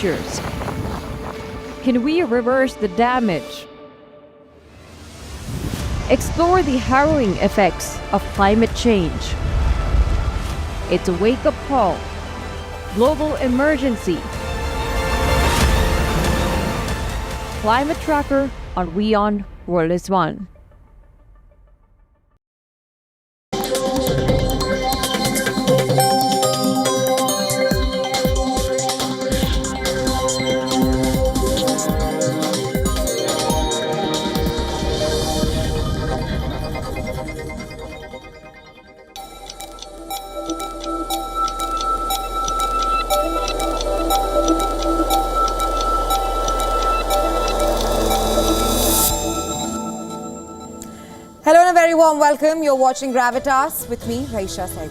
measures? Can we reverse the damage? Explore the harrowing effects of climate change. It's a wake-up call. Global emergency. Climate Tracker on WION World is One. Hello and a very warm welcome. You're watching Gravitas with me, Hafiz Saeed.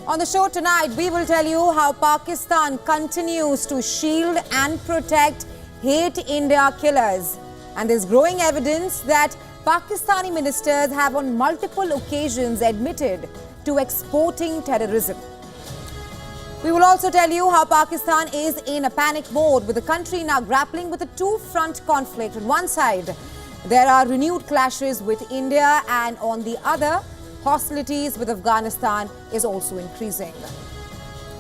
On the show tonight, we will tell you how Pakistan continues to shield and protect hate India killers. And there's growing evidence that Pakistani ministers have on multiple occasions admitted to exporting terrorism. We will also tell you how Pakistan is in a panic mode, with the country now grappling with a two-front conflict. On one side, there are renewed clashes with India, and on the other, hostilities with Afghanistan is also increasing.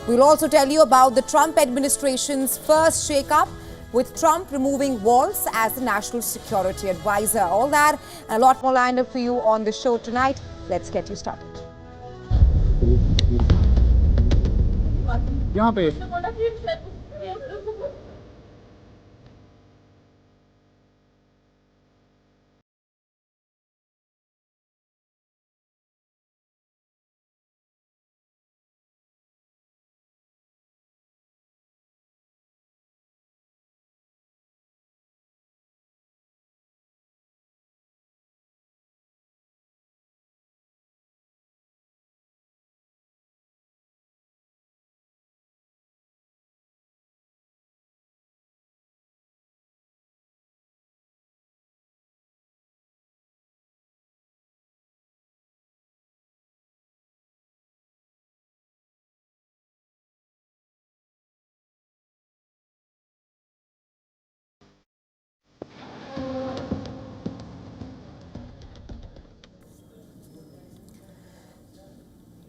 We will also tell you about the Trump administration's first shakeup, with Trump removing Waltz as the national security advisor. All that and a lot more lined up for you on the show tonight. Let's get you started.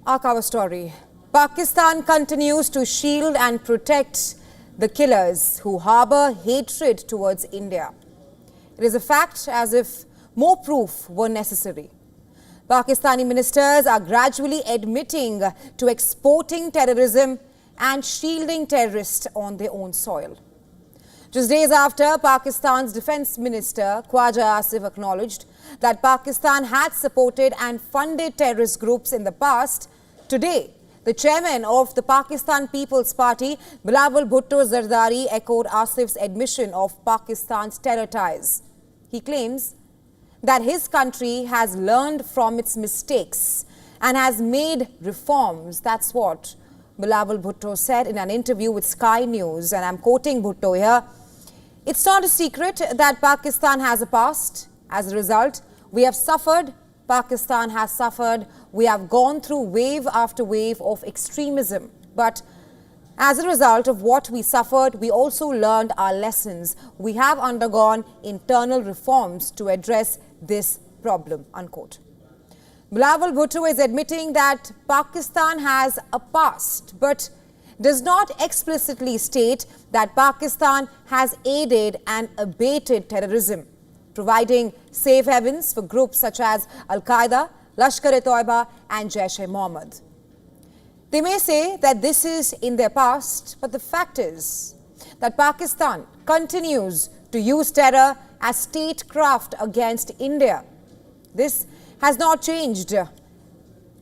Our cover story. Pakistan continues to shield and protect the killers who harbor hatred towards India. It is a fact as if more proof were necessary. Pakistani ministers are gradually admitting to exporting terrorism and shielding terrorists on their own soil. Just days after Pakistan's Defence Minister Khawaja Asif acknowledged that Pakistan had supported and funded terrorist groups in the past, today the chairman of the Pakistan People's Party, Bilawal Bhutto Zardari, echoed Asif's admission of Pakistan's terror ties. He claims that his country has learned from its mistakes and has made reforms. That's what Bilawal Bhutto said in an interview with Sky News, and I'm quoting Bhutto here. It's not a secret that Pakistan has a past. As a result, we have suffered. Pakistan has suffered. We have gone through wave after wave of extremism. But as a result of what we suffered, we also learned our lessons. We have undergone internal reforms to address this problem, unquote. Bilawal Bhutto is admitting that Pakistan has a past, but does not explicitly state that Pakistan has aided and abated terrorism, providing safe havens for groups such as Al-Qaeda, Lashkar-e-Toiba and Jaish-e-Mohammed. They may say that this is in their past, but the fact is that Pakistan continues to use terror as statecraft against India. This has not changed.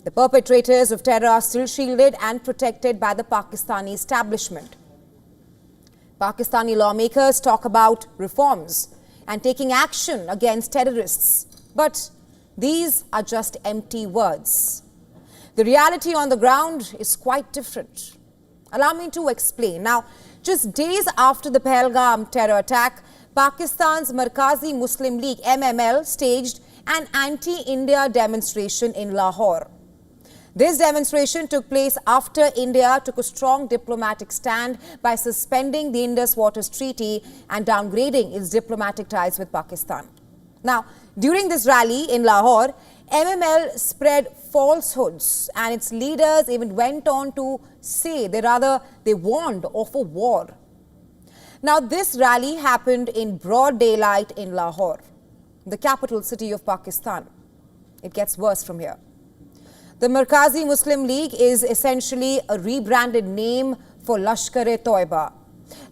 The perpetrators of terror are still shielded and protected by the Pakistani establishment. Pakistani lawmakers talk about reforms and taking action against terrorists, but these are just empty words. The reality on the ground is quite different. Allow me to explain. Now, Just days after the Pahalgam terror attack, Pakistan's Markazi Muslim League MML staged an anti-India demonstration in Lahore. This demonstration took place after India took a strong diplomatic stand by suspending the Indus Waters Treaty and downgrading its diplomatic ties with Pakistan. Now, during this rally in Lahore, MML spread falsehoods and its leaders even went on to say they warned of a war. Now, this rally happened in broad daylight in Lahore, the capital city of Pakistan. It gets worse from here. The Markazi Muslim League is essentially a rebranded name for Lashkar-e-Toiba,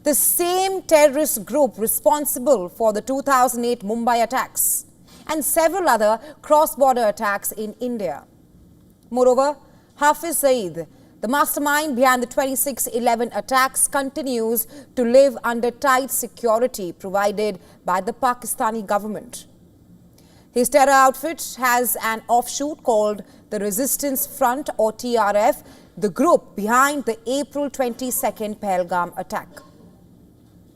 the same terrorist group responsible for the 2008 Mumbai attacks and several other cross-border attacks in India. Moreover, Hafiz Saeed, the mastermind behind the 26/11 attacks, continues to live under tight security provided by the Pakistani government. His terror outfit has an offshoot called the Resistance Front or TRF, the group behind the April 22nd Pahalgam attack.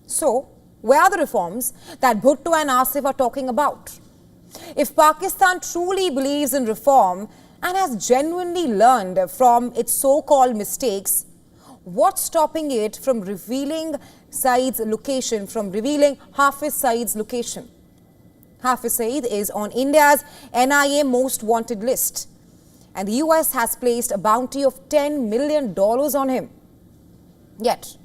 So, where are the reforms that Bhutto and Asif are talking about? If Pakistan truly believes in reform and has genuinely learned from its so-called mistakes, what's stopping it from revealing Hafiz Saeed's location? Hafiz Saeed is on India's NIA most wanted list, and the US has placed a bounty of $10 million on him. Yet,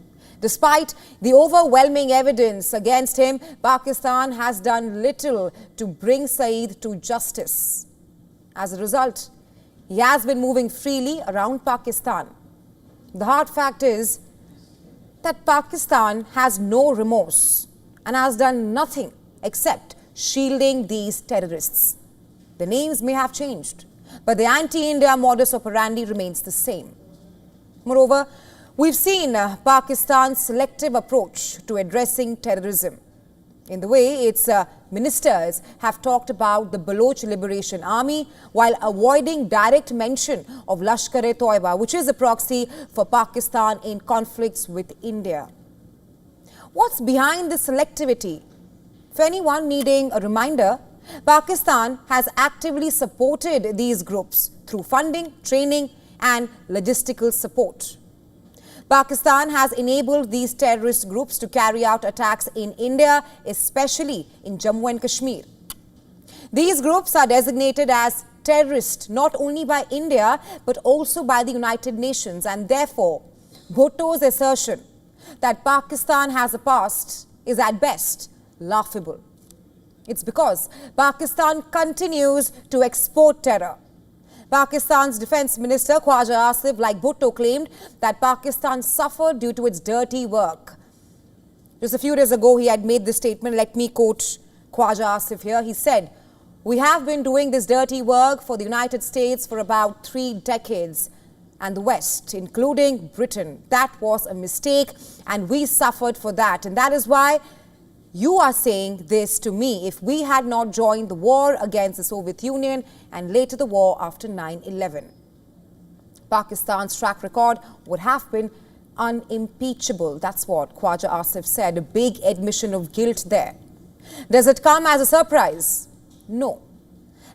despite the overwhelming evidence against him, Pakistan has done little to bring Saeed to justice. As a result, he has been moving freely around Pakistan. The hard fact is that Pakistan has no remorse and has done nothing except shielding these terrorists. The names may have changed, but the anti-India modus operandi remains the same. Moreover, we've seen Pakistan's selective approach to addressing terrorism in the way its ministers have talked about the Baloch Liberation Army while avoiding direct mention of Lashkar-e-Toiba, which is a proxy for Pakistan in conflicts with India. What's behind this selectivity? For anyone needing a reminder, Pakistan has actively supported these groups through funding, training and logistical support. Pakistan has enabled these terrorist groups to carry out attacks in India, especially in Jammu and Kashmir. These groups are designated as terrorist not only by India but also by the United Nations, and therefore Bhutto's assertion that Pakistan has a past is at best laughable. It's because Pakistan continues to export terror. Pakistan's Defence Minister Khawaja Asif, like Bhutto, claimed that Pakistan suffered due to its dirty work. Just a few days ago, he had made this statement. Let me quote Khawaja Asif here. He said, "We have been doing this dirty work for the United States for about 3 decades and the West, including Britain. That was a mistake and we suffered for that. And that is why you are saying this to me. If we had not joined the war against the Soviet Union and later the war after 9/11, Pakistan's track record would have been unimpeachable." That's what Khawaja Asif said, a big admission of guilt there. Does it come as a surprise? No.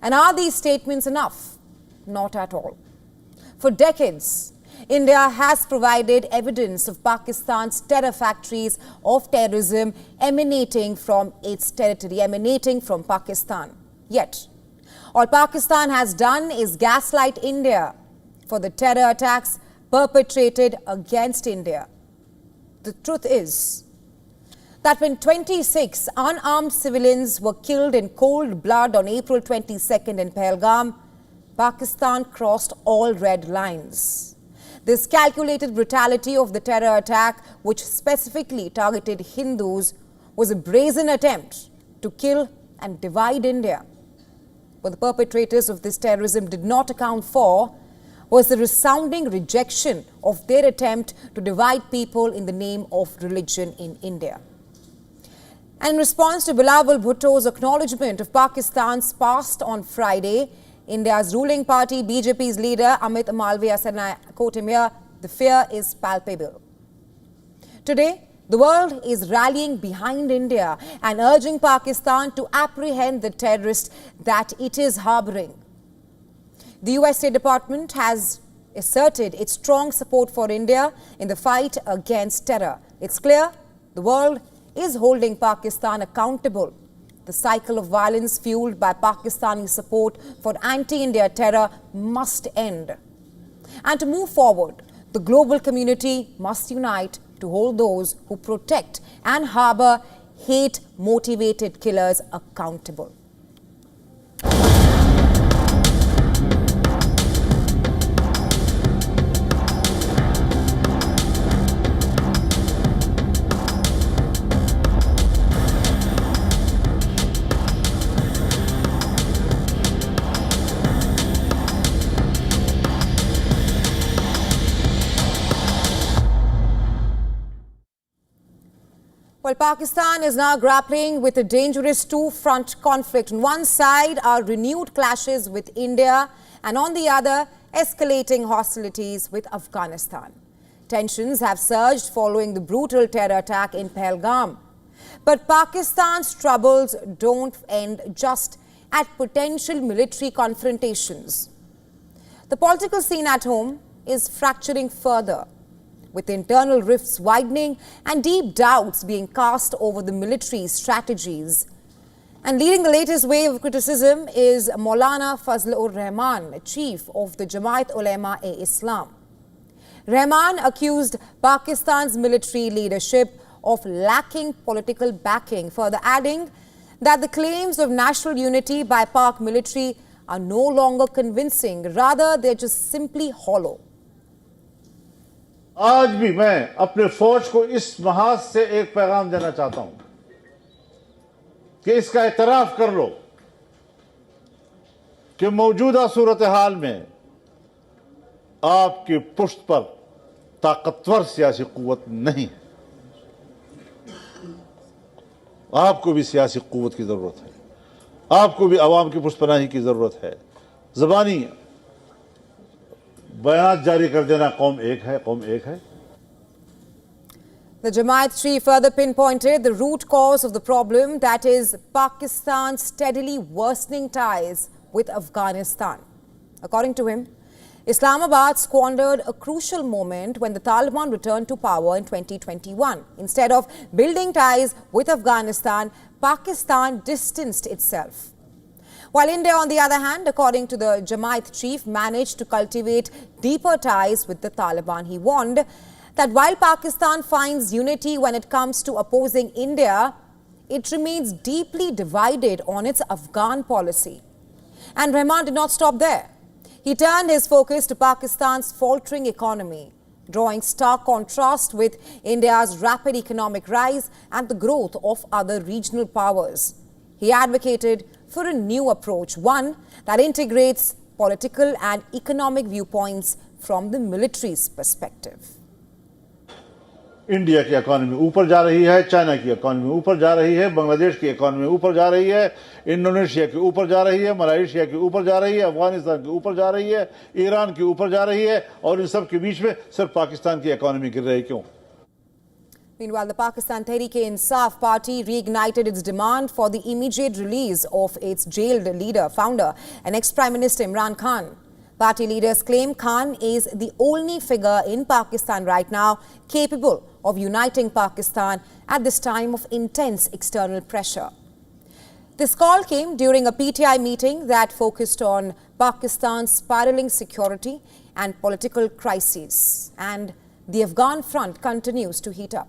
And are these statements enough? Not at all. For decades, India has provided evidence of Pakistan's terror factories of terrorism emanating from its territory, emanating from Pakistan. Yet, all Pakistan has done is gaslight India for the terror attacks perpetrated against India. The truth is that when 26 unarmed civilians were killed in cold blood on April 22nd in Pahalgam, Pakistan crossed all red lines. This calculated brutality of the terror attack, which specifically targeted Hindus, was a brazen attempt to kill and divide India. What the perpetrators of this terrorism did not account for was the resounding rejection of their attempt to divide people in the name of religion in India. And in response to Bilawal Bhutto's acknowledgement of Pakistan's past on Friday, India's ruling party, BJP's leader Amit Malviya said, and I quote him here, "The fear is palpable." Today, The world is rallying behind India and urging Pakistan to apprehend the terrorists that it is harboring. The US State Department has asserted its strong support for India in the fight against terror. It's clear the world is holding Pakistan accountable. The cycle of violence fueled by Pakistani support for anti-India terror must end. And to move forward, the global community must unite to hold those who protect and harbor hate-motivated killers accountable. Well, Pakistan is now grappling with a dangerous two-front conflict. On one side are renewed clashes with India and on the other, escalating hostilities with Afghanistan. Tensions have surged following the brutal terror attack in Pahalgam. But Pakistan's troubles don't end just at potential military confrontations. The political scene at home is fracturing further, with internal rifts widening and deep doubts being cast over the military's strategies. And leading the latest wave of criticism is Maulana Fazl-ur-Rahman, chief of the Jamaat Ulema-e-Islam. Rahman accused Pakistan's military leadership of lacking political backing, further adding that the claims of national unity by Pak military are no longer convincing, rather they're just simply hollow. आज भी मैं अपने फौज को इस महाज से एक पैगाम देना चाहता हूं कि इसका इतराफ कर लो कि मौजूदा सूरत हाल में आपकी पुष्ट पर ताकतवर सियासी कुव्वत नहीं है। आपको भी सियासी कुव्वत की जरूरत है, आपको भी अवाम की पुष्टपनाही की जरूरत है। ज़बानी बयान जारी कर देना कौम एक है, कौम एक है। The Jamaat chief further pinpointed the root cause of the problem, that is Pakistan's steadily worsening ties with Afghanistan. According to him, Islamabad squandered a crucial moment when the Taliban returned to power in 2021. Instead of building ties with Afghanistan, Pakistan distanced itself. While India, on the other hand, according to the Jamaat chief, managed to cultivate deeper ties with the Taliban. He warned that while Pakistan finds unity when it comes to opposing India, it remains deeply divided on its Afghan policy. And Rahman did not stop there. He turned his focus to Pakistan's faltering economy, drawing stark contrast with India's rapid economic rise and the growth of other regional powers. He advocated for a new approach, one that integrates political and economic viewpoints from the military's perspective. India की economy ऊपर जा रही है, China की economy ऊपर जा रही है, बांग्लादेश की इकोनॉमी ऊपर जा रही है, इंडोनेशिया की ऊपर जा रही है, मलेशिया की ऊपर जा रही है, अफगानिस्तान की ऊपर जा रही है, ईरान की ऊपर जा रही है, और इन सब के बीच में सिर्फ पाकिस्तान की इकोनॉमी गिर रही क्यों? Meanwhile, the Pakistan Tehreek-e-Insaf party reignited its demand for the immediate release of its jailed leader, founder and ex-Prime Minister Imran Khan. Party leaders claim Khan is the only figure in Pakistan right now capable of uniting Pakistan at this time of intense external pressure. This call came during a PTI meeting that focused on Pakistan's spiraling security and political crises, and the Afghan front continues to heat up.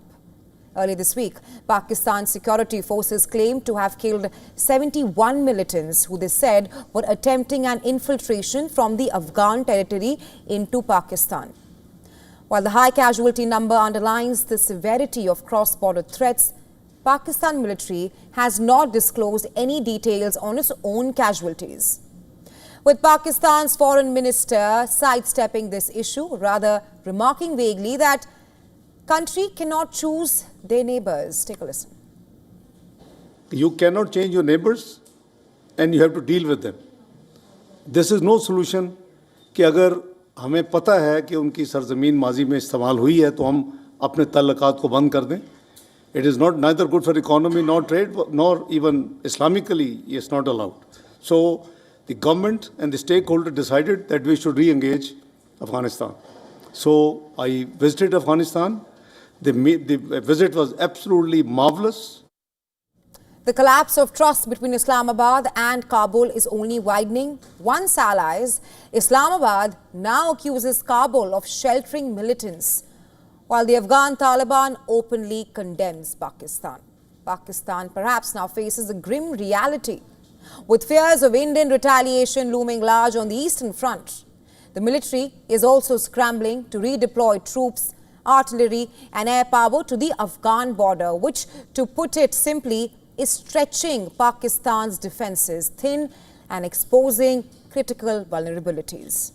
Early this week, Pakistan's security forces claimed to have killed 71 militants who they said were attempting an infiltration from the Afghan territory into Pakistan. While the high casualty number underlines the severity of cross-border threats, Pakistan military has not disclosed any details on its own casualties. With Pakistan's foreign minister sidestepping this issue, rather remarking vaguely that country cannot choose their neighbors. Take a listen. You cannot change your neighbors and you have to deal with them. This is no solution कि अगर हमें पता है कि उनकी सरजमीन माजी में इस्तेमाल हुई है तो हम अपने ताल्लुकात को बंद कर दें. It is not neither good for economy, nor trade, nor even Islamically, it's not allowed. So the government and the stakeholder decided that we should re-engage Afghanistan. So I visited Afghanistan. The visit was absolutely marvelous. The collapse of trust between Islamabad and Kabul is only widening. Once allies, Islamabad now accuses Kabul of sheltering militants, while the Afghan Taliban openly condemns Pakistan. Pakistan perhaps now faces a grim reality, with fears of Indian retaliation looming large on the Eastern Front. The military is also scrambling to redeploy troops, artillery and air power to the Afghan border, which, to put it simply, is stretching Pakistan's defences thin and exposing critical vulnerabilities.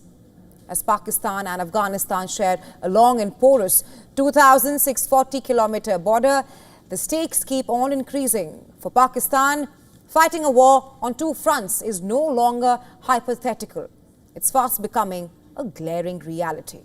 As Pakistan and Afghanistan share a long and porous 2,640-kilometre border, the stakes keep on increasing. For Pakistan, fighting a war on two fronts is no longer hypothetical. It's fast becoming a glaring reality.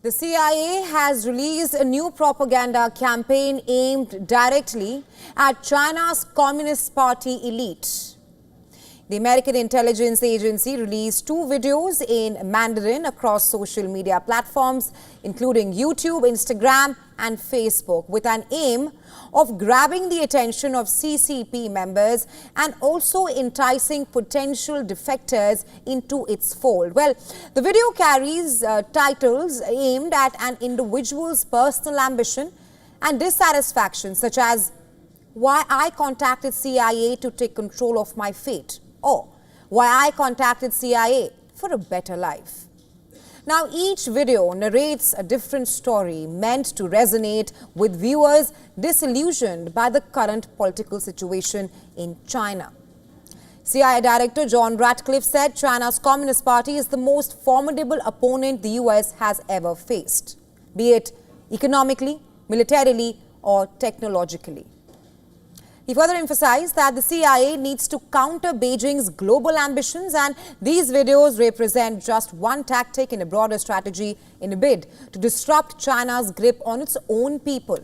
The CIA has released a new propaganda campaign aimed directly at China's Communist Party elite. The American intelligence agency released 2 videos in Mandarin across social media platforms, including YouTube, Instagram and Facebook, with an aim of grabbing the attention of CCP members and also enticing potential defectors into its fold. Well, the video carries titles aimed at an individual's personal ambition and dissatisfaction, such as "Why I contacted CIA to take control of my fate," or "Why I contacted CIA for a better life." Now, each video narrates a different story meant to resonate with viewers disillusioned by the current political situation in China. CIA Director John Ratcliffe said China's Communist Party is the most formidable opponent the US has ever faced, be it economically, militarily, or technologically. He further emphasized that the CIA needs to counter Beijing's global ambitions, and these videos represent just one tactic in a broader strategy in a bid to disrupt China's grip on its own people.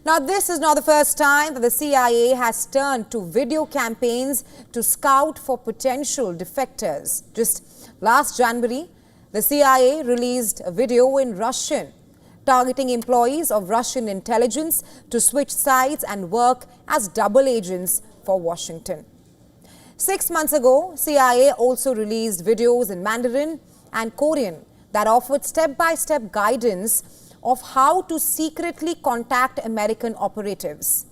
Now, this is not the first time that the CIA has turned to video campaigns to scout for potential defectors. Just last January, the CIA released a video in Russian targeting employees of Russian intelligence to switch sides and work as double agents for Washington. 6 months ago, CIA also released videos in Mandarin and Korean that offered step-by-step guidance of how to secretly contact American operatives.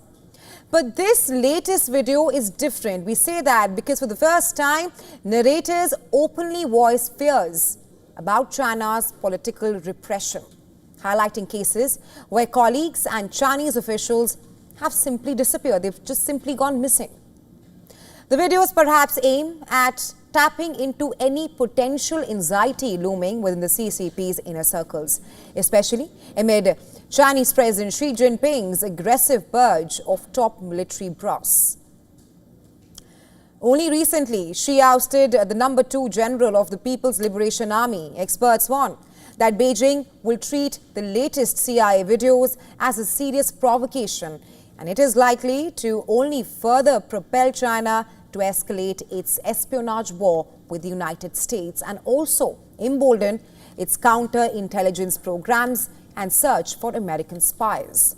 But this latest video is different. We say that because for the first time, narrators openly voice fears about China's political repression, highlighting cases where colleagues and Chinese officials have simply disappeared. They've just simply gone missing. The videos perhaps aim at tapping into any potential anxiety looming within the CCP's inner circles, especially amid Chinese President Xi Jinping's aggressive purge of top military brass. Only recently, Xi ousted the #2 general of the People's Liberation Army. Experts warn that Beijing will treat the latest CIA videos as a serious provocation, and it is likely to only further propel China to escalate its espionage war with the United States and also embolden its counter-intelligence programs and search for American spies.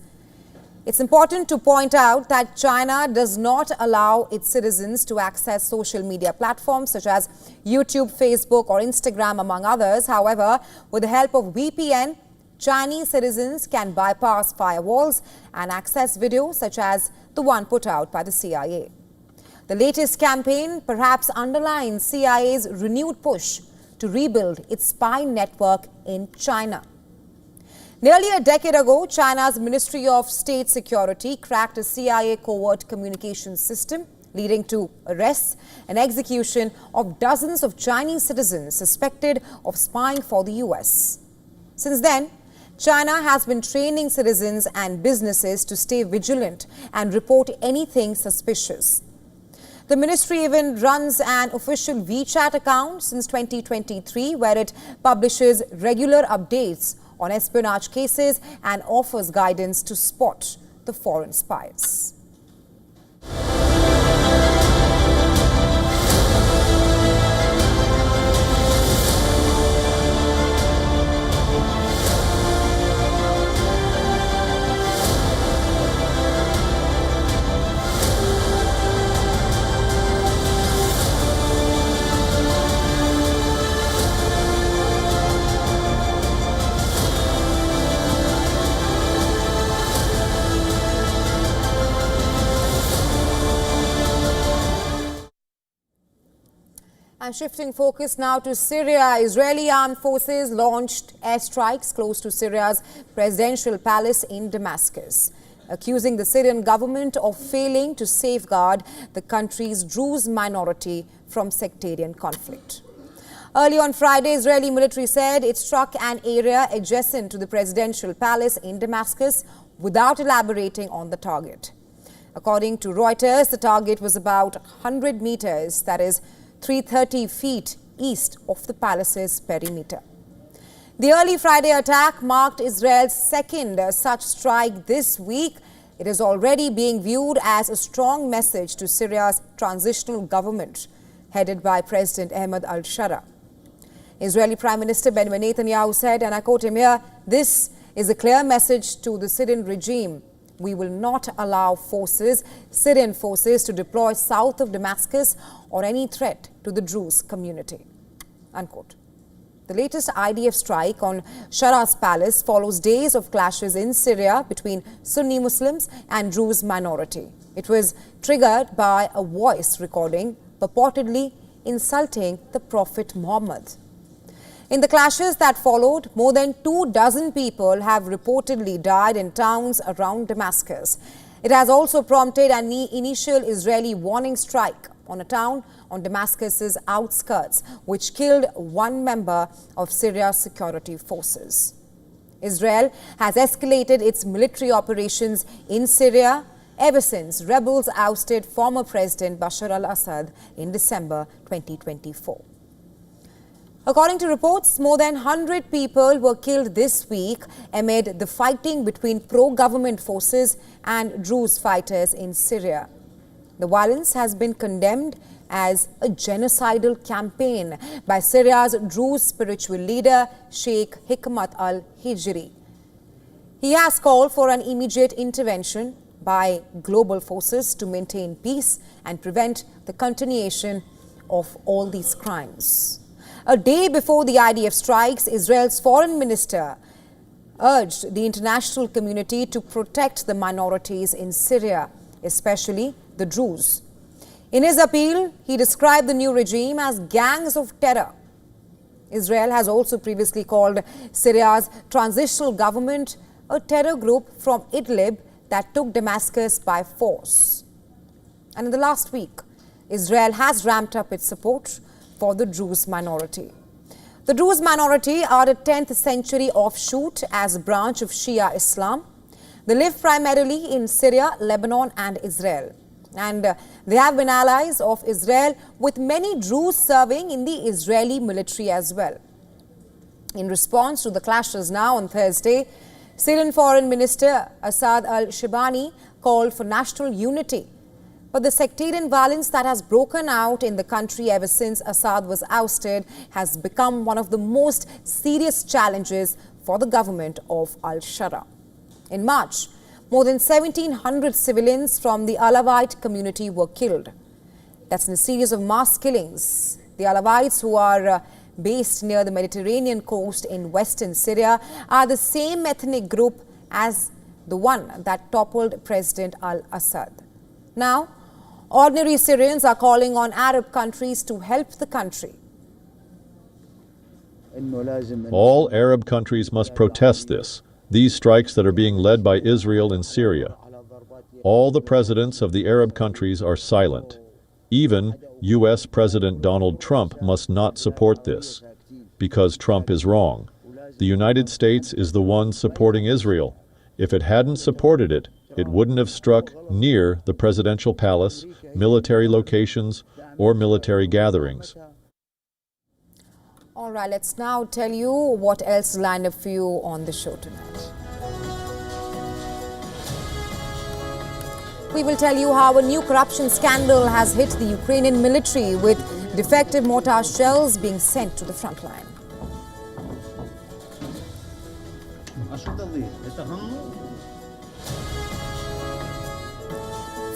It's important to point out that China does not allow its citizens to access social media platforms such as YouTube, Facebook or Instagram, among others. However, with the help of VPN, Chinese citizens can bypass firewalls and access videos such as the one put out by the CIA. The latest campaign perhaps underlines CIA's renewed push to rebuild its spy network in China. Nearly a decade ago, China's Ministry of State Security cracked a CIA covert communications system, leading to arrests and execution of dozens of Chinese citizens suspected of spying for the US. Since then, China has been training citizens and businesses to stay vigilant and report anything suspicious. The ministry even runs an official WeChat account since 2023, where it publishes regular updates on espionage cases and offers guidance to spot the foreign spies. And shifting focus now to Syria, Israeli armed forces launched airstrikes close to Syria's presidential palace in Damascus, accusing the Syrian government of failing to safeguard the country's Druze minority from sectarian conflict. Early on Friday, Israeli military said it struck an area adjacent to the presidential palace in Damascus without elaborating on the target. According to Reuters, the target was about 100 meters, that is 330 feet east of the palace's perimeter. The early Friday attack marked Israel's second such strike this week. It is already being viewed as a strong message to Syria's transitional government, headed by President Ahmed al-Shara. Israeli Prime Minister Benjamin Netanyahu said, and I quote him here, "This is a clear message to the Syrian regime. We will not allow Syrian forces to deploy south of Damascus or any threat to the Druze community." Unquote. The latest IDF strike on Shara's palace follows days of clashes in Syria between Sunni Muslims and Druze minority. It was triggered by a voice recording purportedly insulting the Prophet Muhammad. In the clashes that followed, more than 24 people have reportedly died in towns around Damascus. It has also prompted an initial Israeli warning strike on a town on Damascus's outskirts, which killed one member of Syria's security forces. Israel has escalated its military operations in Syria ever since rebels ousted former President Bashar al-Assad in December 2024. According to reports, more than 100 people were killed this week amid the fighting between pro-government forces and Druze fighters in Syria. The violence has been condemned as a genocidal campaign by Syria's Druze spiritual leader, Sheikh Hikmat al-Hijri. He has called for an immediate intervention by global forces to maintain peace and prevent the continuation of all these crimes. A day before the IDF strikes, Israel's foreign minister urged the international community to protect the minorities in Syria, especially the Druze. In his appeal, he described the new regime as gangs of terror. Israel has also previously called Syria's transitional government a terror group from Idlib that took Damascus by force. And in the last week, Israel has ramped up its support for the Druze minority. The Druze minority are a 10th century offshoot as a branch of Shia Islam. They live primarily in Syria, Lebanon and Israel. And they have been allies of Israel, with many Druze serving in the Israeli military as well. In response to the clashes now on Thursday, Syrian Foreign Minister Asad al-Shibani called for national unity. But the sectarian violence that has broken out in the country ever since Assad was ousted has become one of the most serious challenges for the government of al-Shara. In March, more than 1,700 civilians from the Alawite community were killed. That's in a series of mass killings. The Alawites, who are based near the Mediterranean coast in western Syria, are the same ethnic group as the one that toppled President al-Assad. Now, ordinary Syrians are calling on Arab countries to help the country. All Arab countries must protest this. these strikes that are being led by Israel in Syria. All the presidents of the Arab countries are silent. Even U.S. President Donald Trump must not support this, because Trump is wrong. The United States is the one supporting Israel. If it hadn't supported it, it wouldn't have struck near the presidential palace, military locations, or military gatherings. All right, let's now tell you what else lined up for you on the show tonight. We will tell you how a new corruption scandal has hit the Ukrainian military, with defective mortar shells being sent to the front line.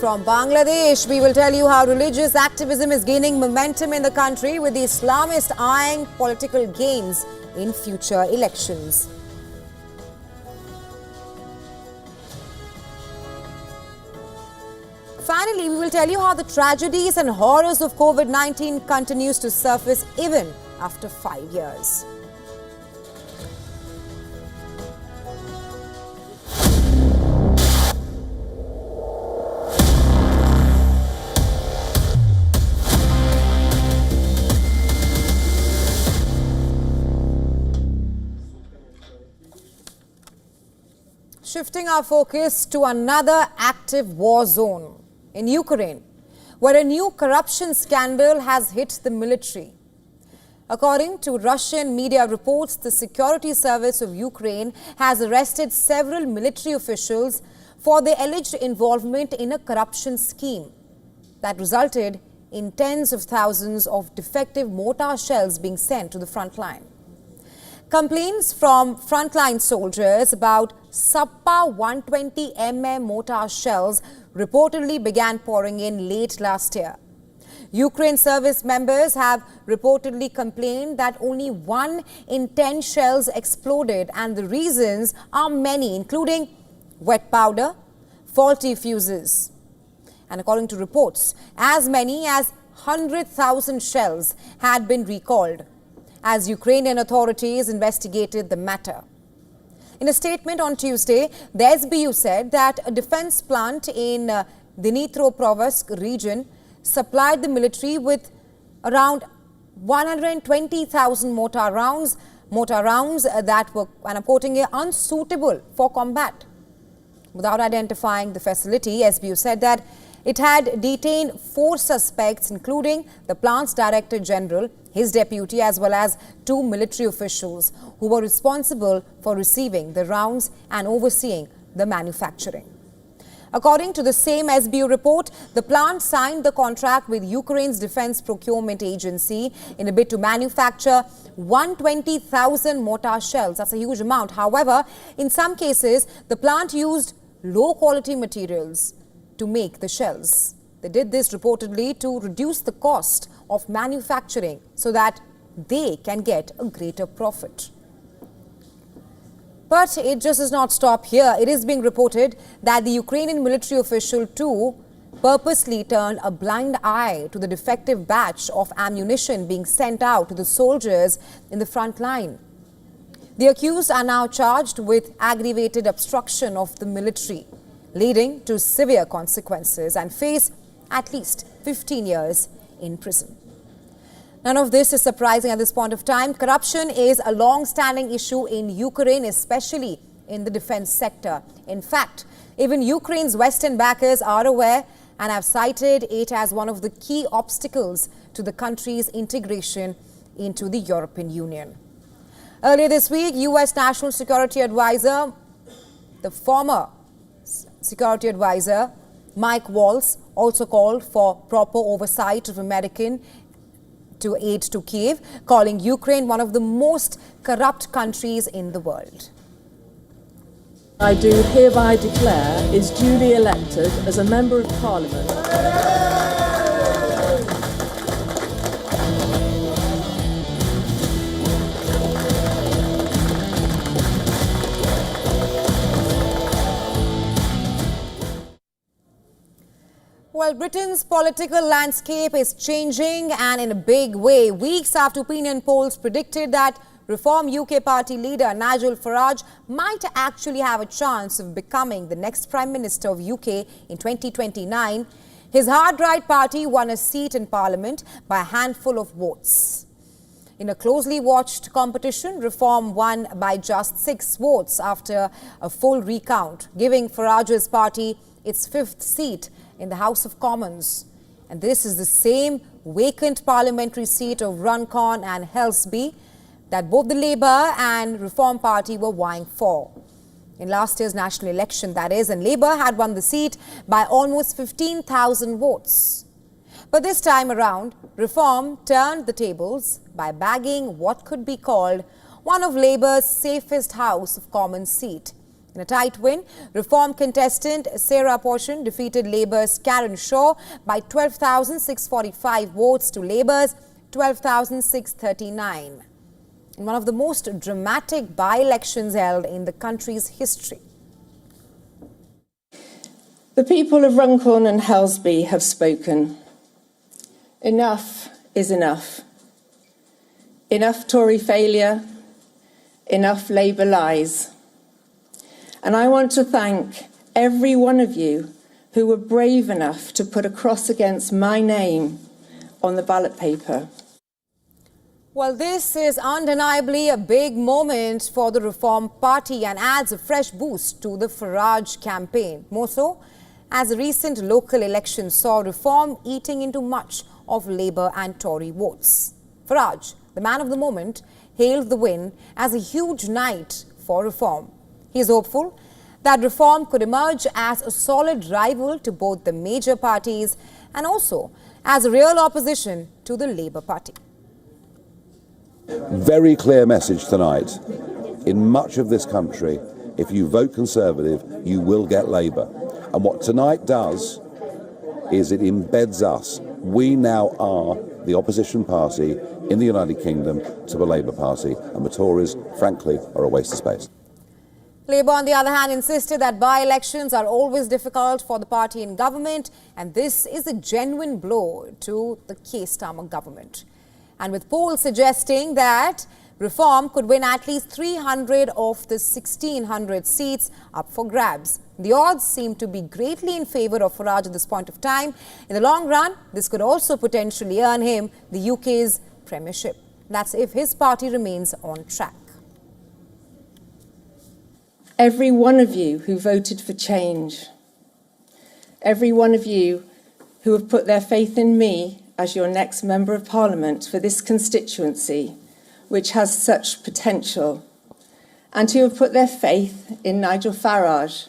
From Bangladesh, we will tell you how religious activism is gaining momentum in the country, with the Islamists eyeing political gains in future elections. Finally, we will tell you how the tragedies and horrors of COVID-19 continues to surface even after 5 years. Shifting our focus to another active war zone in Ukraine, where a new corruption scandal has hit the military. According to Russian media reports, the security service of Ukraine has arrested several military officials for their alleged involvement in a corruption scheme that resulted in tens of thousands of defective mortar shells being sent to the front line. Complaints from frontline soldiers about Sappa 120mm mortar shells reportedly began pouring in late last year. Ukraine service members have reportedly complained that only 1 in 10 shells exploded, and the reasons are many, including wet powder, faulty fuses. And according to reports, as many as 100,000 shells had been recalled as Ukrainian authorities investigated the matter. In a statement on Tuesday, the SBU said that a defense plant in the Dnipropetrovsk region supplied the military with around 120,000 mortar rounds that were, and I'm quoting here, unsuitable for combat. Without identifying the facility, SBU said that it had detained 4 suspects, including the plant's director general, his deputy, as well as 2 military officials who were responsible for receiving the rounds and overseeing the manufacturing. According to the same SBU report, the plant signed the contract with Ukraine's Defense Procurement Agency in a bid to manufacture 120,000 mortar shells. That's a huge amount. However, in some cases, the plant used low-quality materials to make the shells. They did this reportedly to reduce the cost of manufacturing so that they can get a greater profit. But it just does not stop here. It is being reported that the Ukrainian military official too purposely turned a blind eye to the defective batch of ammunition being sent out to the soldiers in the front line. The accused are now charged with aggravated obstruction of the military, leading to severe consequences, and face at least 15 years in prison. None of this is surprising at this point of time. Corruption is a long-standing issue in Ukraine, especially in the defense sector. In fact, even Ukraine's Western backers are aware and have cited it as one of the key obstacles to the country's integration into the European Union. Earlier this week, U.S. National Security Advisor, the former Security Advisor Mike Waltz, also called for proper oversight of American aid to Kiev, calling Ukraine one of the most corrupt countries in the world. I do hereby declare is duly elected as a Member of Parliament. Well, Britain's political landscape is changing, and in a big way. Weeks after opinion polls predicted that Reform UK party leader Nigel Farage might actually have a chance of becoming the next Prime Minister of UK in 2029. His hard-right party won a seat in Parliament by a handful of votes. In a closely watched competition, Reform won by just 6 votes after a full recount, giving Farage's party its 5th seat in the House of Commons. And this is the same vacant parliamentary seat of Runcorn and Helsby that both the Labour and Reform Party were vying for. In last year's national election, that is, and Labour had won the seat by almost 15,000 votes. But this time around, Reform turned the tables by bagging what could be called one of Labour's safest House of Commons seat. In a tight win, Reform contestant Sarah Portion defeated Labour's Karen Shaw by 12,645 votes to Labour's 12,639. In one of the most dramatic by-elections held in the country's history. The people of Runcorn and Helsby have spoken. Enough is enough. Enough Tory failure, enough Labour lies. And I want to thank every one of you who were brave enough to put a cross against my name on the ballot paper. Well, this is undeniably a big moment for the Reform Party and adds a fresh boost to the Farage campaign. More so, as the recent local elections saw Reform eating into much of Labour and Tory votes. Farage, the man of the moment, hailed the win as a huge night for Reform. He is hopeful that Reform could emerge as a solid rival to both the major parties and also as a real opposition to the Labour Party. Very clear message tonight. In much of this country, if you vote Conservative, you will get Labour. And what tonight does is it embeds us. We now are the opposition party in the United Kingdom to the Labour Party, and the Tories, frankly, are a waste of space. Labour, on the other hand, insisted that by-elections are always difficult for the party in government, and this is a genuine blow to the Keir Starmer government. And with polls suggesting that Reform could win at least 300 of the 1,600 seats up for grabs. The odds seem to be greatly in favour of Farage at this point of time. In the long run, this could also potentially earn him the UK's premiership. That's if his party remains on track. Every one of you who voted for change, every one of you who have put their faith in me as your next Member of Parliament for this constituency, which has such potential, and who have put their faith in Nigel Farage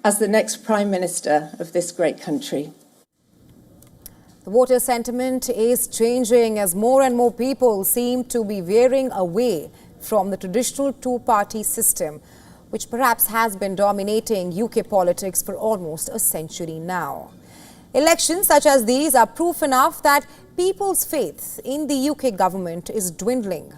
as the next Prime Minister of this great country. The voter sentiment is changing as more and more people seem to be veering away from the traditional two-party system, which perhaps has been dominating UK politics for almost a century now. Elections such as these are proof enough that people's faith in the UK government is dwindling.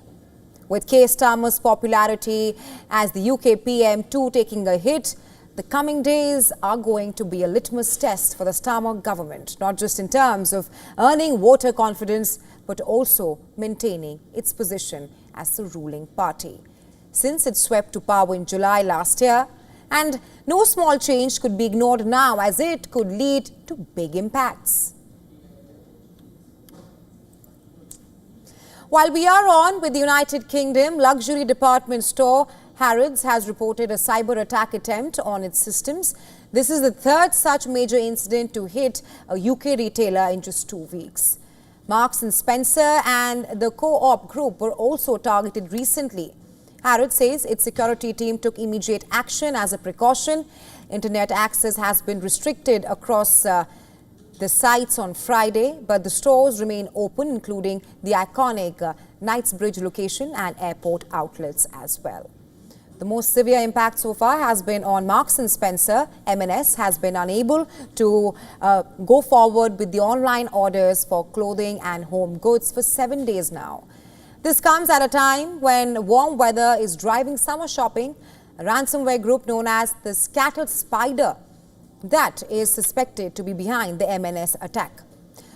With Keir Starmer's popularity as the UK PM too taking a hit, the coming days are going to be a litmus test for the Starmer government, not just in terms of earning voter confidence, but also maintaining its position as the ruling party. Since it swept to power in July last year, and no small change could be ignored now, as it could lead to big impacts. While we are on with the United Kingdom, luxury department store Harrods has reported a cyber attack attempt on its systems. This is the third such major incident to hit a UK retailer in just 2 weeks. Marks & Spencer and the Co-op Group were also targeted recently. Harrods says its security team took immediate action as a precaution. Internet access has been restricted across the sites on Friday, but the stores remain open, including the iconic Knightsbridge location and airport outlets as well. The most severe impact so far has been on Marks & Spencer. M&S has been unable to go forward with the online orders for clothing and home goods for 7 days now. This comes at a time when warm weather is driving summer shopping. A ransomware group known as the Scattered Spider that is suspected to be behind the M&S attack.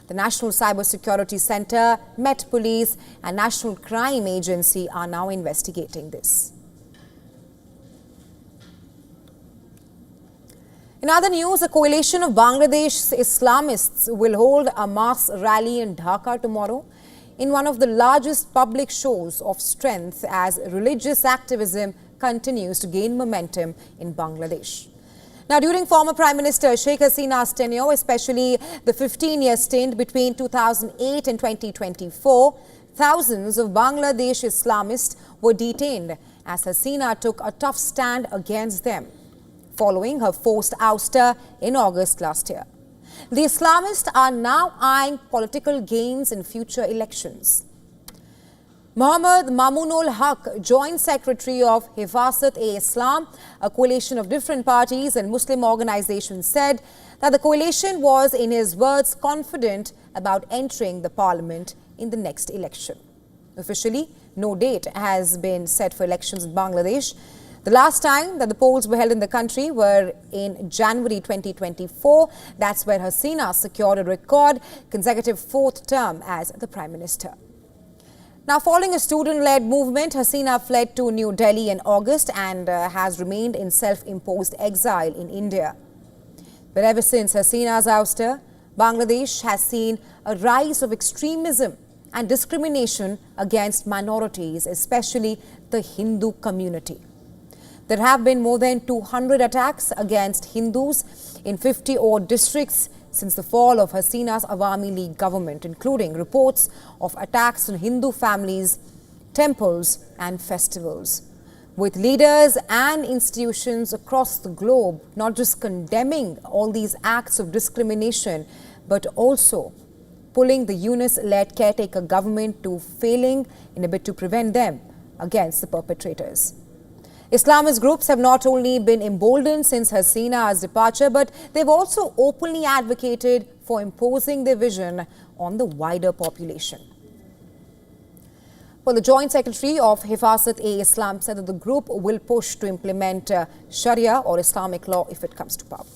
The National Cyber Security Center, Met Police and National Crime Agency are now investigating this. In other news, a coalition of Bangladesh Islamists will hold a mass rally in Dhaka tomorrow in one of the largest public shows of strength as religious activism continues to gain momentum in Bangladesh. Now, during former Prime Minister Sheikh Hasina's tenure, especially the 15-year stint between 2008 and 2024, thousands of Bangladesh Islamists were detained as Hasina took a tough stand against them, following her forced ouster in August last year. The Islamists are now eyeing political gains in future elections. Mohammad Mamunul Haq, Joint Secretary of Hifazat-e-Islam, a coalition of different parties and Muslim organizations, said that the coalition was, in his words, confident about entering the parliament in the next election. Officially, no date has been set for elections in Bangladesh. The last time that the polls were held in the country were in January 2024. That's where Hasina secured a record consecutive fourth term as the Prime Minister. Now, following a student-led movement, Hasina fled to New Delhi in August and has remained in self-imposed exile in India. But ever since Hasina's ouster, Bangladesh has seen a rise of extremism and discrimination against minorities, especially the Hindu community. There have been more than 200 attacks against Hindus in 50-odd districts since the fall of Hasina's Awami League government, including reports of attacks on Hindu families, temples and festivals. With leaders and institutions across the globe not just condemning all these acts of discrimination, but also pulling the Yunus-led caretaker government to failing in a bid to prevent them against the perpetrators. Islamist groups have not only been emboldened since Hasina's departure, but they've also openly advocated for imposing their vision on the wider population. Well, the Joint Secretary of Hifazat-e-Islam said that the group will push to implement Sharia or Islamic law if it comes to power.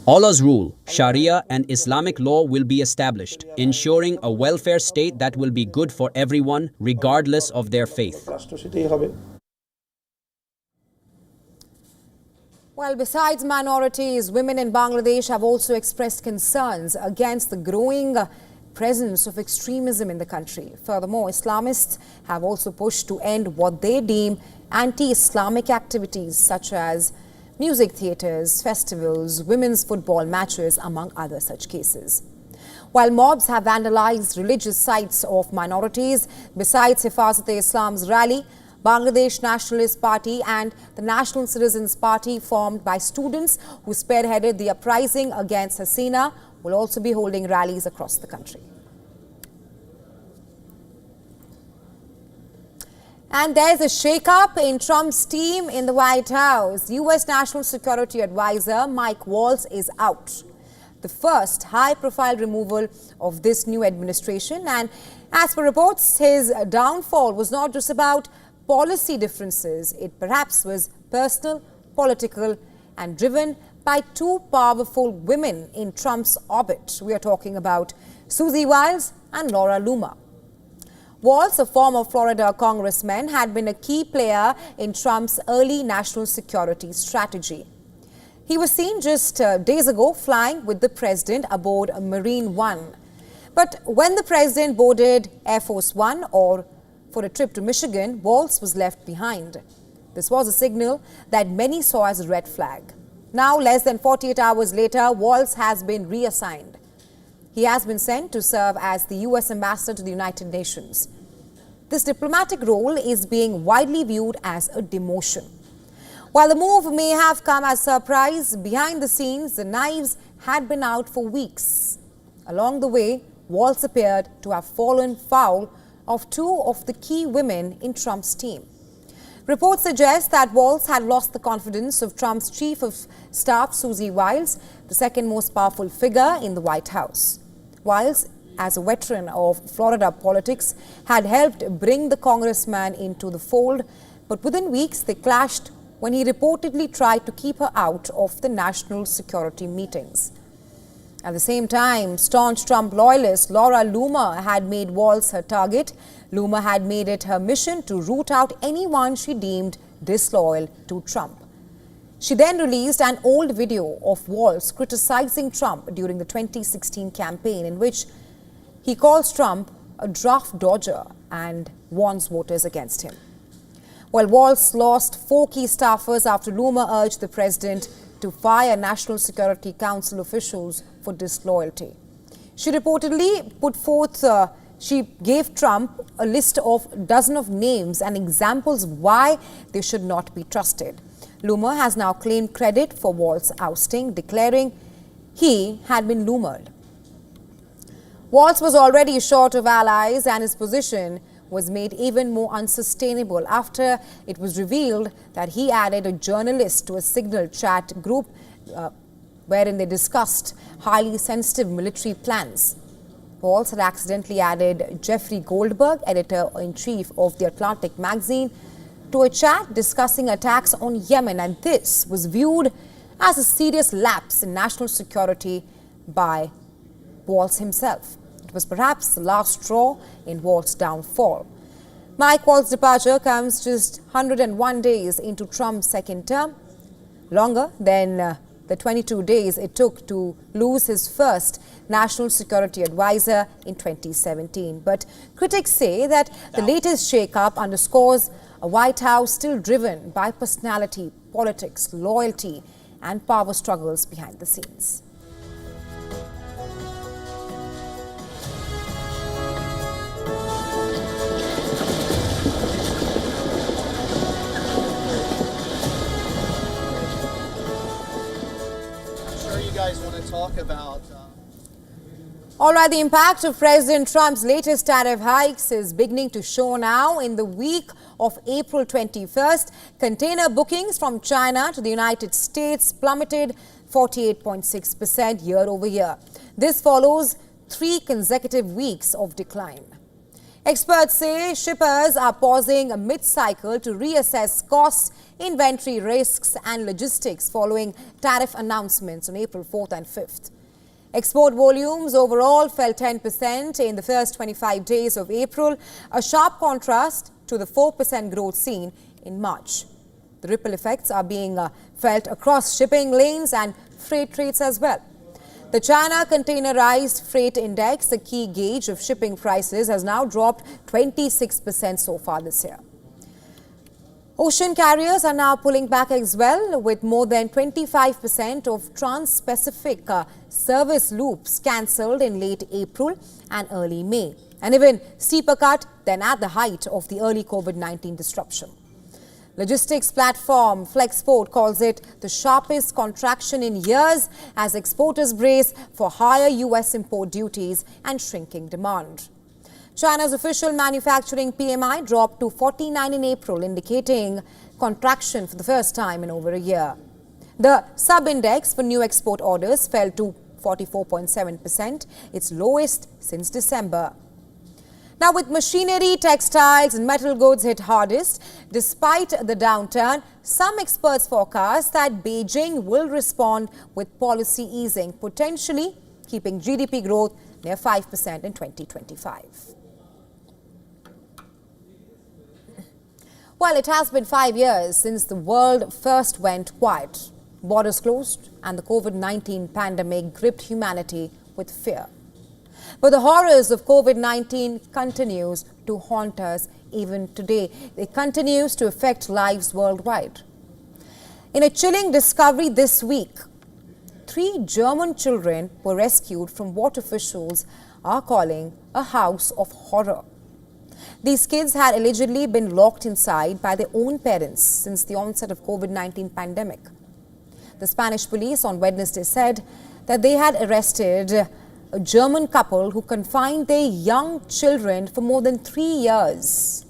Allah's rule, Sharia and Islamic law will be established, ensuring a welfare state that will be good for everyone, regardless of their faith. Well, besides minorities, women in Bangladesh have also expressed concerns against the growing presence of extremism in the country. Furthermore, Islamists have also pushed to end what they deem anti-Islamic activities such as music theatres, festivals, women's football matches, among other such cases. While mobs have vandalized religious sites of minorities, besides Hifazat-e-Islam's rally, Bangladesh Nationalist Party and the National Citizens Party, formed by students who spearheaded the uprising against Hasina, will also be holding rallies across the country. And there's a shakeup in Trump's team in the White House. U.S. National Security Advisor Mike Waltz is out. The first high-profile removal of this new administration. And as per reports, his downfall was not just about policy differences. It perhaps was personal, political, and driven by two powerful women in Trump's orbit. We are talking about Susie Wiles and Laura Loomer. Waltz, a former Florida congressman, had been a key player in Trump's early national security strategy. He was seen just days ago flying with the president aboard a Marine One. But when the president boarded Air Force One or for a trip to Michigan, Waltz was left behind. This was a signal that many saw as a red flag. Now, less than 48 hours later, Waltz has been reassigned. He has been sent to serve as the U.S. ambassador to the United Nations. This diplomatic role is being widely viewed as a demotion. While the move may have come as a surprise, behind the scenes, the knives had been out for weeks. Along the way, Waltz appeared to have fallen foul of two of the key women in Trump's team. Reports suggest that Waltz had lost the confidence of Trump's chief of staff, Susie Wiles, the second most powerful figure in the White House. Wiles, as a veteran of Florida politics, had helped bring the congressman into the fold, but within weeks they clashed when he reportedly tried to keep her out of the national security meetings. At the same time, staunch Trump loyalist Laura Loomer had made Walz her target. Loomer had made it her mission to root out anyone she deemed disloyal to Trump. She then released an old video of Walz criticizing Trump during the 2016 campaign, in which he calls Trump a draft dodger and warns voters against him. Well, Walz lost 4 key staffers after Loomer urged the president to fire National Security Council officials for disloyalty. She reportedly she gave Trump a list of dozens of names and examples of why they should not be trusted. Loomer has now claimed credit for Walz's ousting, declaring he had been Loomered. Walz was already short of allies, and his position was made even more unsustainable after it was revealed that he added a journalist to a Signal chat group wherein they discussed highly sensitive military plans. Walz had accidentally added Jeffrey Goldberg, editor-in-chief of The Atlantic magazine, to a chat discussing attacks on Yemen, and this was viewed as a serious lapse in national security by Walz himself. It was perhaps the last straw in Walz's downfall. Mike Walz's departure comes just 101 days into Trump's second term, longer than the 22 days it took to lose his first national security advisor in 2017. But critics say that the latest shakeup underscores a White House still driven by personality, politics, loyalty, and power struggles behind the scenes. Guys want to talk about All right, the impact of President Trump's latest tariff hikes is beginning to show now. In the week of April 21st, container bookings from China to the United States plummeted 48.6% year over year. This follows 3 consecutive weeks of decline. Experts say shippers are pausing mid-cycle to reassess costs, inventory risks and logistics following tariff announcements on April 4th and 5th. Export volumes overall fell 10% in the first 25 days of April, a sharp contrast to the 4% growth seen in March. The ripple effects are being felt across shipping lanes and freight rates as well. The China Containerized Freight Index, the key gauge of shipping prices, has now dropped 26% so far this year. Ocean carriers are now pulling back as well, with more than 25% of trans-Pacific service loops cancelled in late April and early May, an even steeper cut than at the height of the early COVID-19 disruption. Logistics platform Flexport calls it the sharpest contraction in years as exporters brace for higher US import duties and shrinking demand. China's official manufacturing PMI dropped to 49 in April, indicating contraction for the first time in over a year. The sub-index for new export orders fell to 44.7%, its lowest since December. Now, with machinery, textiles and metal goods hit hardest, despite the downturn, some experts forecast that Beijing will respond with policy easing, potentially keeping GDP growth near 5% in 2025. Well, it has been 5 years since the world first went quiet. Borders closed and the COVID-19 pandemic gripped humanity with fear. But the horrors of COVID-19 continues to haunt us even today. It continues to affect lives worldwide. In a chilling discovery this week, 3 German children were rescued from what officials are calling a house of horror. These kids had allegedly been locked inside by their own parents since the onset of COVID-19 pandemic. The Spanish police on Wednesday said that they had arrested a German couple who confined their young children for more than 3 years.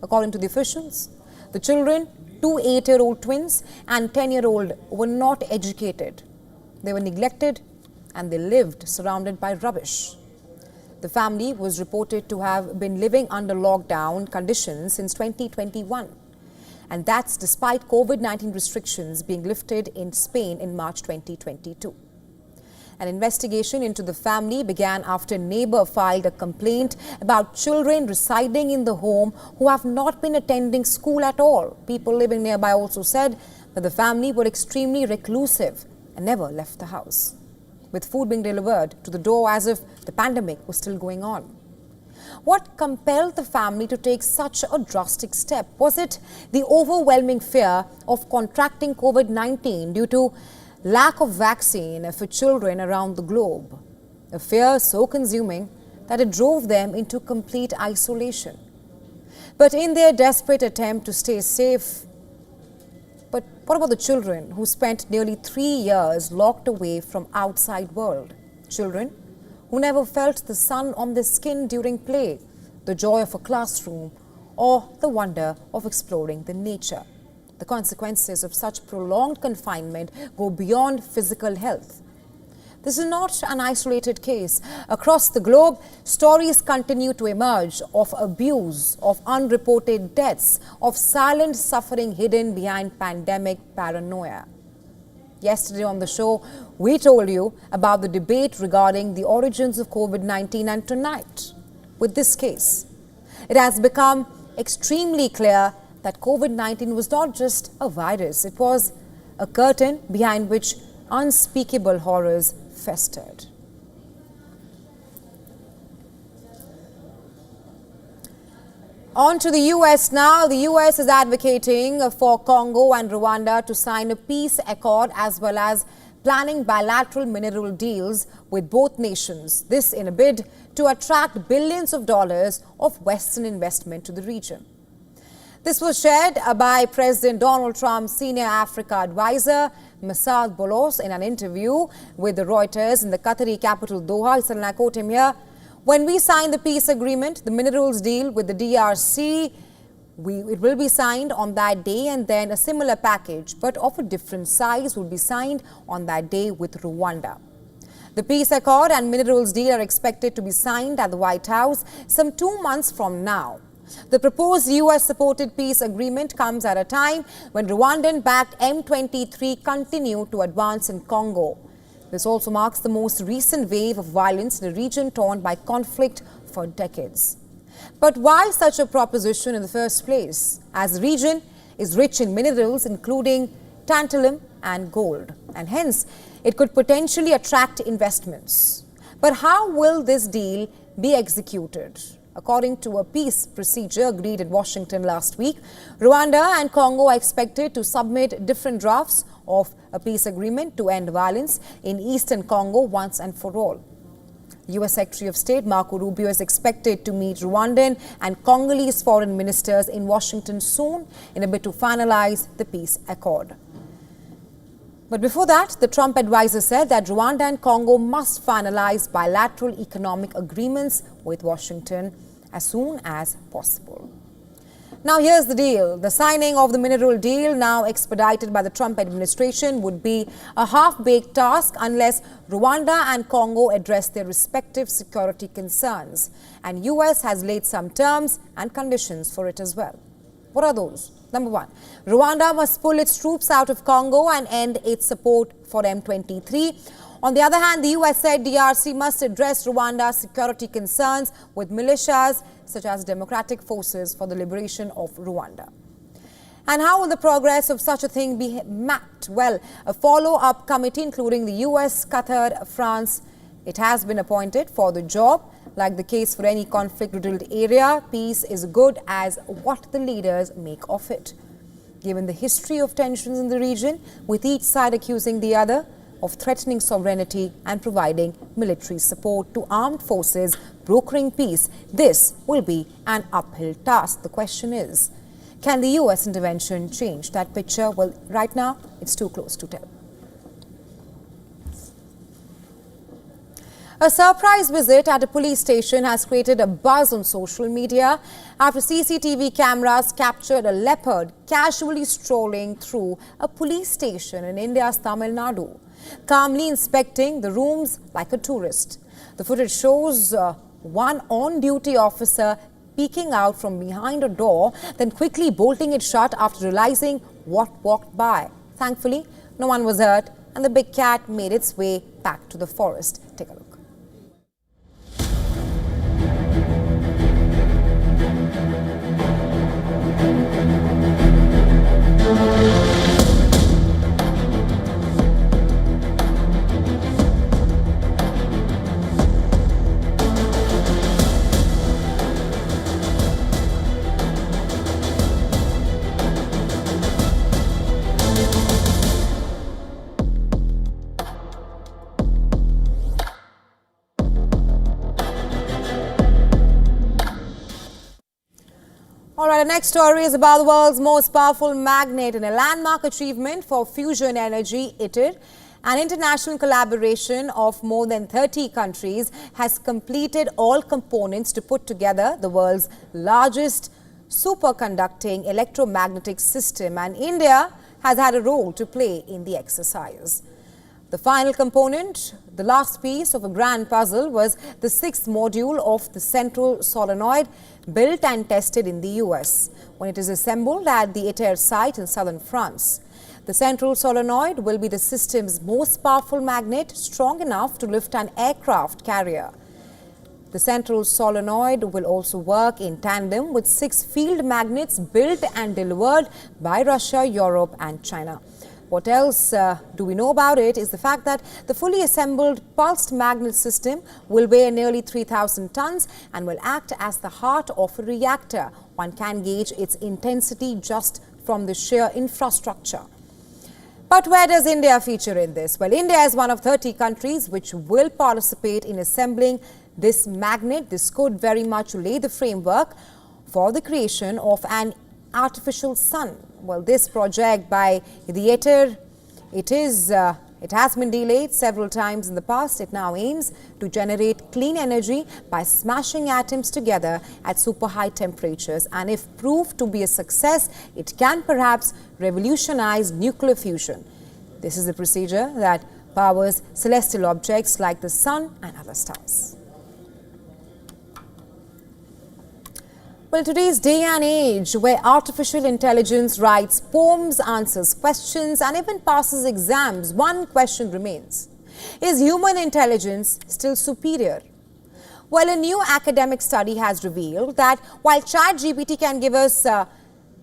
According to the officials, the children, 2 8-year-old twins and 10-year-old, were not educated. They were neglected and they lived surrounded by rubbish. The family was reported to have been living under lockdown conditions since 2021. And that's despite COVID-19 restrictions being lifted in Spain in March 2022. An investigation into the family began after a neighbor filed a complaint about children residing in the home who have not been attending school at all. People living nearby also said that the family were extremely reclusive and never left the house, with food being delivered to the door as if the pandemic was still going on. What compelled the family to take such a drastic step? Was it the overwhelming fear of contracting COVID-19 due to lack of vaccine for children around the globe? A fear so consuming that it drove them into complete isolation. But in their desperate attempt to stay safe, but what about the children who spent nearly 3 years locked away from outside world? Children who never felt the sun on their skin during play, the joy of a classroom, or the wonder of exploring the nature. The consequences of such prolonged confinement go beyond physical health. This is not an isolated case. Across the globe, stories continue to emerge of abuse, of unreported deaths, of silent suffering hidden behind pandemic paranoia. Yesterday on the show, we told you about the debate regarding the origins of COVID-19, and tonight, with this case, it has become extremely clear that COVID-19 was not just a virus, it was a curtain behind which unspeakable horrors festered. On to the US now. The US is advocating for Congo and Rwanda to sign a peace accord as well as planning bilateral mineral deals with both nations. This in a bid to attract billions of dollars of Western investment to the region. This was shared by President Donald Trump's senior Africa advisor, Masad Boulos, in an interview with the Reuters in the Qatari capital Doha. He said, and I quote him here, "When we sign the peace agreement, the minerals deal with the DRC, it will be signed on that day, and then a similar package, but of a different size, will be signed on that day with Rwanda." The peace accord and minerals deal are expected to be signed at the White House some 2 months from now. The proposed US-supported peace agreement comes at a time when Rwandan-backed M23 continue to advance in Congo. This also marks the most recent wave of violence in a region torn by conflict for decades. But why such a proposition in the first place, as the region is rich in minerals including tantalum and gold, and hence it could potentially attract investments. But how will this deal be executed? According to a peace procedure agreed in Washington last week, Rwanda and Congo are expected to submit different drafts of a peace agreement to end violence in eastern Congo once and for all. U.S. Secretary of State Marco Rubio is expected to meet Rwandan and Congolese foreign ministers in Washington soon in a bid to finalize the peace accord. But before that, the Trump advisor said that Rwanda and Congo must finalize bilateral economic agreements with Washington as soon as possible. Now here's the deal. The signing of the mineral deal, now expedited by the Trump administration, would be a half-baked task unless Rwanda and Congo address their respective security concerns. And US has laid some terms and conditions for it as well. What are those? Number one, Rwanda must pull its troops out of Congo and end its support for M23. On the other hand, the US said DRC must address Rwanda's security concerns with militias such as Democratic Forces for the Liberation of Rwanda. And how will the progress of such a thing be mapped? Well, a follow-up committee including the US, Qatar, France, it has been appointed for the job. Like the case for any conflict-riddled area, peace is good as what the leaders make of it. Given the history of tensions in the region, with each side accusing the other of threatening sovereignty and providing military support to armed forces brokering peace, this will be an uphill task. The question is, can the US intervention change that picture? Well, right now, it's too close to tell. A surprise visit at a police station has created a buzz on social media after CCTV cameras captured a leopard casually strolling through a police station in India's Tamil Nadu, calmly inspecting the rooms like a tourist. The footage shows one on-duty officer peeking out from behind a door, then quickly bolting it shut after realizing what walked by. Thankfully, no one was hurt and the big cat made its way back to the forest. Take a look. All right, the next story is about the world's most powerful magnet and a landmark achievement for fusion energy. ITER, an international collaboration of more than 30 countries, has completed all components to put together the world's largest superconducting electromagnetic system, and India has had a role to play in the exercise. The final component, the last piece of a grand puzzle, was the sixth module of the central solenoid, built and tested in the US, when it is assembled at the ITER site in southern France. The central solenoid will be the system's most powerful magnet, strong enough to lift an aircraft carrier. The central solenoid will also work in tandem with 6 field magnets built and delivered by Russia, Europe and China. What else do we know about it is the fact that the fully assembled pulsed magnet system will weigh nearly 3,000 tons and will act as the heart of a reactor. One can gauge its intensity just from the sheer infrastructure. But where does India feature in this? Well, India is one of 30 countries which will participate in assembling this magnet. This could very much lay the framework for the creation of an artificial sun. Well, this project by the ITER, it has been delayed several times in the past. It now aims to generate clean energy by smashing atoms together at super high temperatures. And if proved to be a success, it can perhaps revolutionize nuclear fusion. This is the procedure that powers celestial objects like the sun and other stars. Well, today's day and age where artificial intelligence writes poems, answers questions and even passes exams, one question remains. Is human intelligence still superior? Well, a new academic study has revealed that while ChatGPT can give us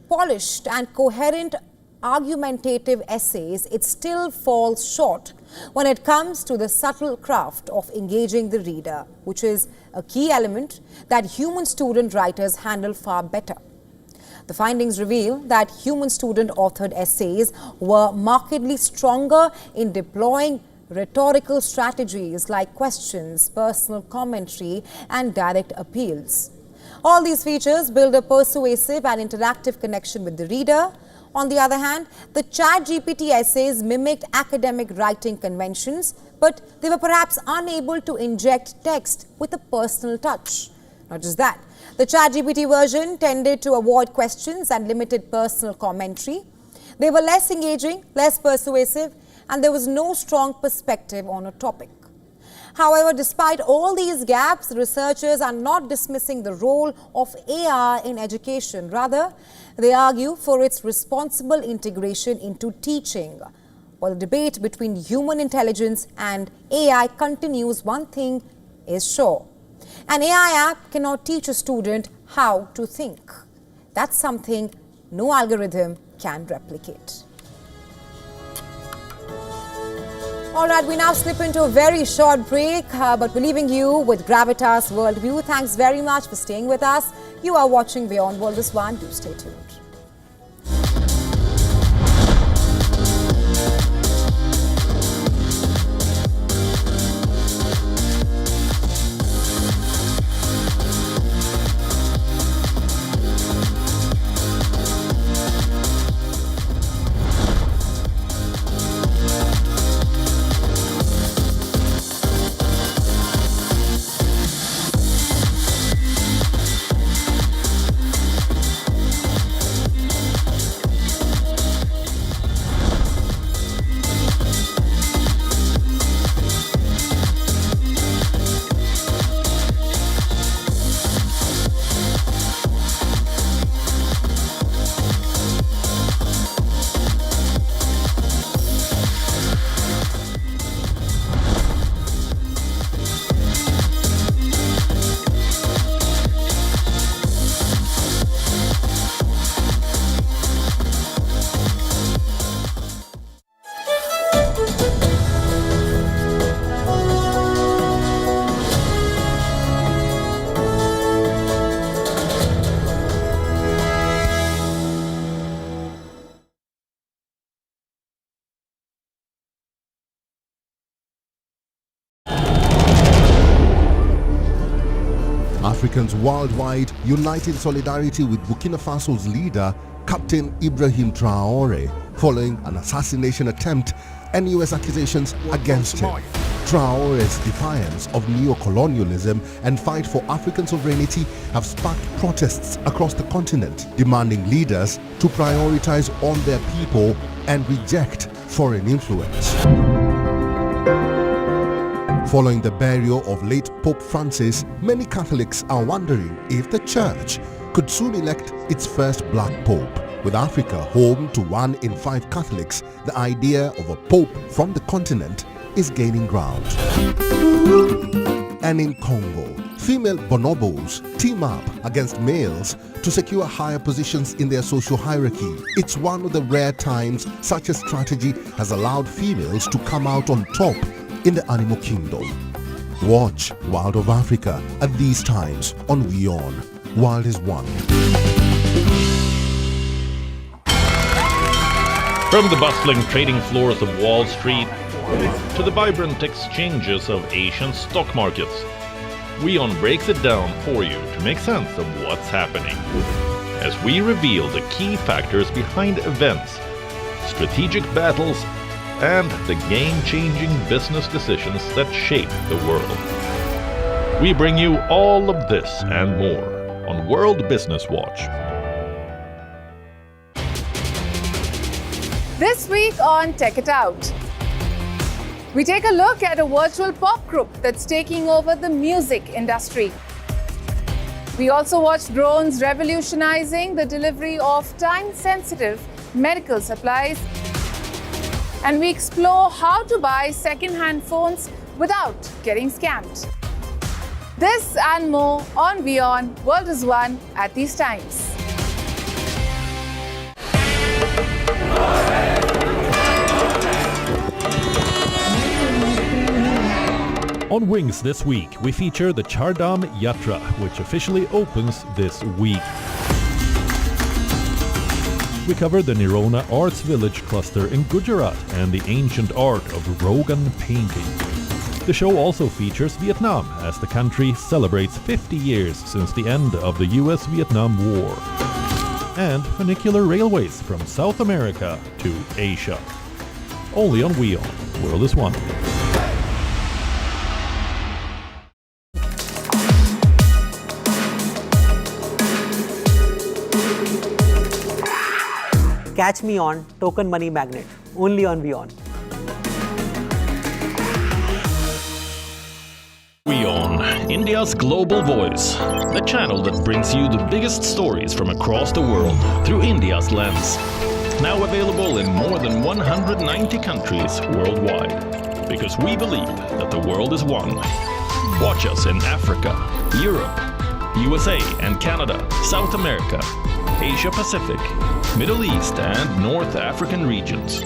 polished and coherent argumentative essays, it still falls short when it comes to the subtle craft of engaging the reader, which is a key element that human student writers handle far better. The findings reveal that human student authored essays were markedly stronger in deploying rhetorical strategies like questions, personal commentary and direct appeals. All these features build a persuasive and interactive connection with the reader. On the other hand, the ChatGPT essays mimicked academic writing conventions, but they were perhaps unable to inject text with a personal touch. Not just that, the ChatGPT version tended to avoid questions and limited personal commentary. They were less engaging, less persuasive, and there was no strong perspective on a topic. However, despite all these gaps, researchers are not dismissing the role of AI in education. Rather, they argue for its responsible integration into teaching. While the debate between human intelligence and AI continues, one thing is sure. An AI app cannot teach a student how to think. That's something no algorithm can replicate. All right, we now slip into a very short break, but we're leaving you with Gravitas Worldview. Thanks very much for staying with us. You are watching WION World this one. Do stay tuned. Africans worldwide unite in solidarity with Burkina Faso's leader, Captain Ibrahim Traoré, following an assassination attempt and US accusations against him. Traoré's defiance of neo-colonialism and fight for African sovereignty have sparked protests across the continent, demanding leaders to prioritize on their people and reject foreign influence. Following the burial of late Pope Francis, many Catholics are wondering if the Church could soon elect its first black pope. With Africa home to 1 in 5 Catholics, the idea of a pope from the continent is gaining ground. And in Congo, female bonobos team up against males to secure higher positions in their social hierarchy. It's one of the rare times such a strategy has allowed females to come out on top in the animal kingdom. Watch Wild of Africa at these times on WION. Wild is One. From the bustling trading floors of Wall Street to the vibrant exchanges of Asian stock markets, WION breaks it down for you to make sense of what's happening, as we reveal the key factors behind events, strategic battles, and the game-changing business decisions that shape the world. We bring you all of this and more on World Business Watch. This week on Tech It Out, we take a look at a virtual pop group that's taking over the music industry. We also watch drones revolutionizing the delivery of time-sensitive medical supplies. And we explore how to buy second-hand phones without getting scammed. This and more on WION World is One at these times. On Wings this week, we feature the Chardham Yatra, which officially opens this week. We cover the Nirona Arts Village cluster in Gujarat and the ancient art of Rogan painting. The show also features Vietnam, as the country celebrates 50 years since the end of the US-Vietnam War. And funicular railways from South America to Asia. Only on WION. World is One. Catch me on Token Money Magnet, only on WION. WION, India's global voice, the channel that brings you the biggest stories from across the world through India's lens. Now available in more than 190 countries worldwide, because we believe that the world is one. Watch us in Africa, Europe, USA and Canada, South America, Asia Pacific, Middle East and North African regions.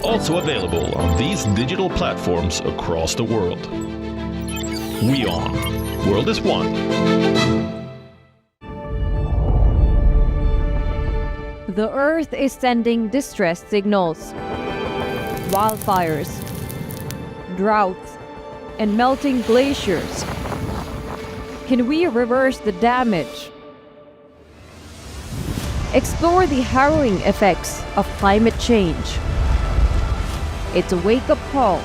Also available on these digital platforms across the world. WION. World is One. The Earth is sending distress signals. Wildfires, droughts, and melting glaciers. Can we reverse the damage? Explore the harrowing effects of climate change. It's a wake-up call.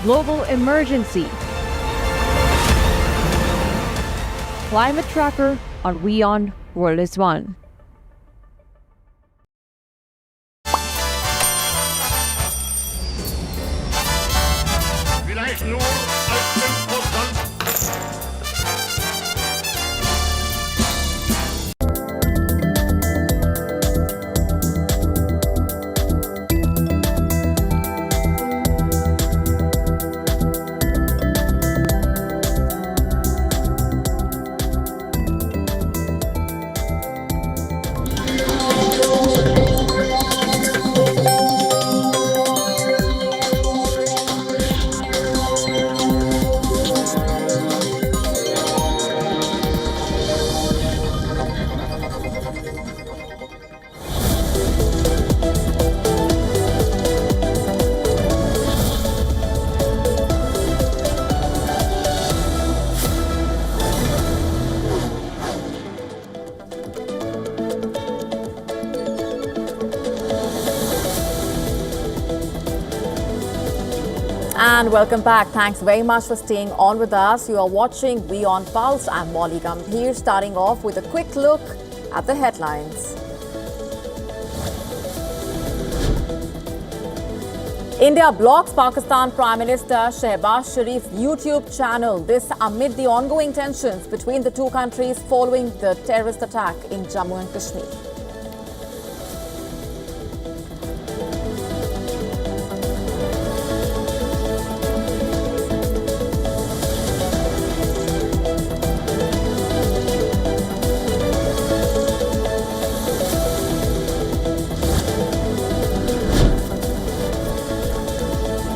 Global emergency. Climate Tracker on WION World is One. And welcome back. Thanks very much for staying on with us. You are watching WION Pulse. I'm Molly Gambhir, starting off with a quick look at the headlines. India blocks Pakistan Prime Minister Shehbaz Sharif's YouTube channel. This amid the ongoing tensions between the two countries following the terrorist attack in Jammu and Kashmir.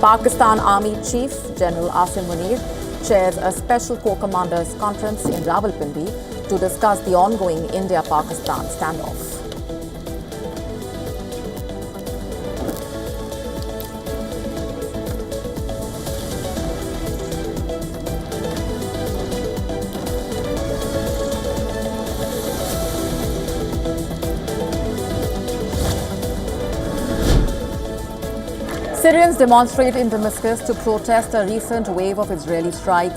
Pakistan Army Chief General Asif chairs a special Corps Commanders Conference in Rawalpindi to discuss the ongoing India-Pakistan standoff. Syrians demonstrate in Damascus to protest a recent wave of Israeli strikes